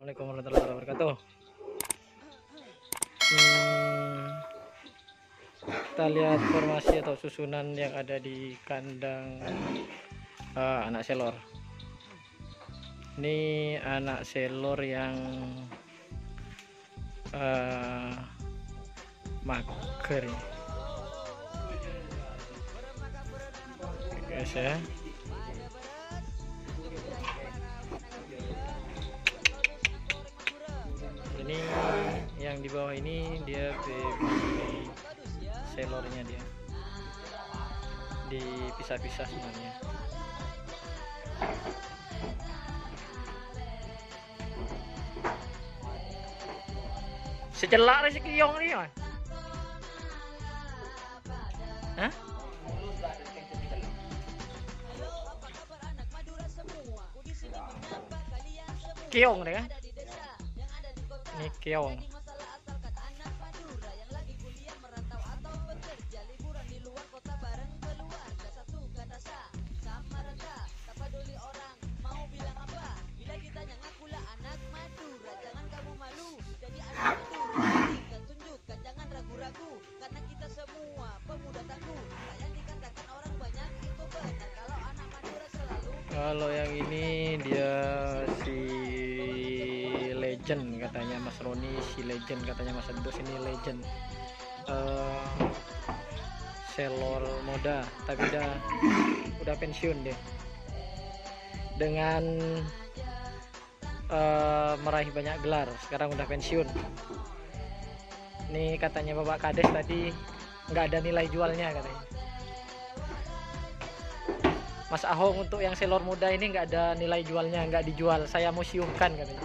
Assalamualaikum warahmatullahi wabarakatuh. Kita lihat formasi atau susunan yang ada di kandang anak selor. Ini anak selor yang mager, guys ya. Ini yang di bawah ini dia baby selornya, dia dipisah-pisah semuanya. Sejelak si Kiong nih, Mas. Hah? Kiong deh kan? Ini Kiong. Kalau yang ini dia si legend katanya Mas Roni, si legend katanya Mas Abdus, ini legend selor muda tapi udah pensiun dia, dengan meraih banyak gelar sekarang udah pensiun. Ini katanya Bapak Kades tadi nggak ada nilai jualnya katanya. Mas Ahong untuk yang selor muda ini nggak ada nilai jualnya, nggak dijual, saya museumkan katanya.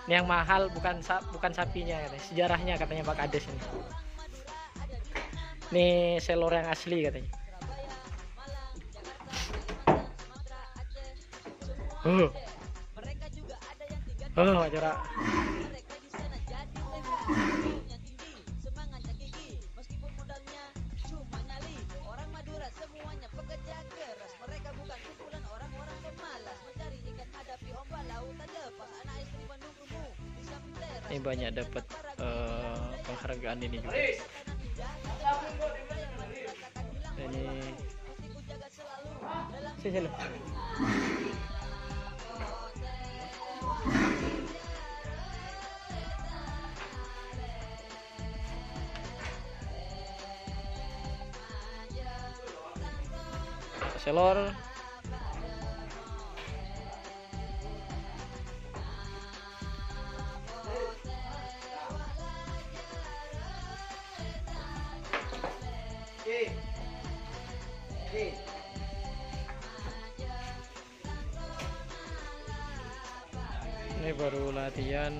Ini yang mahal bukan sapinya katanya, sejarahnya katanya Pak Kades ini. Ini selor yang asli katanya. Jarak. Ini banyak dapat penghargaan ini juga. Ini sini. Selor ini baru latihan.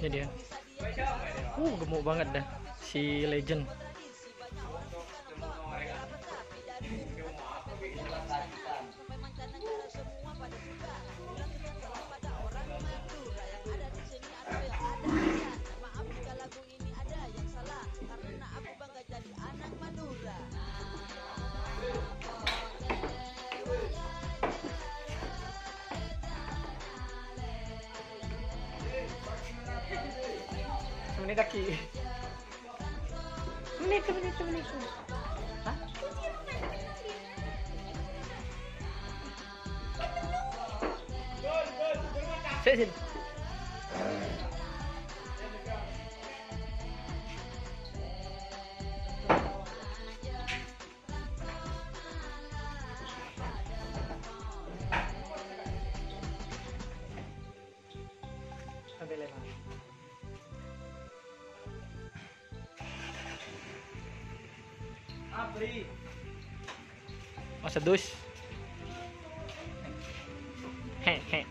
Ini dia. Gemuk banget dah si legend. Menit kaki. Menit. Hah? Sini. Sampai lewat. Mas Adus. Hehe.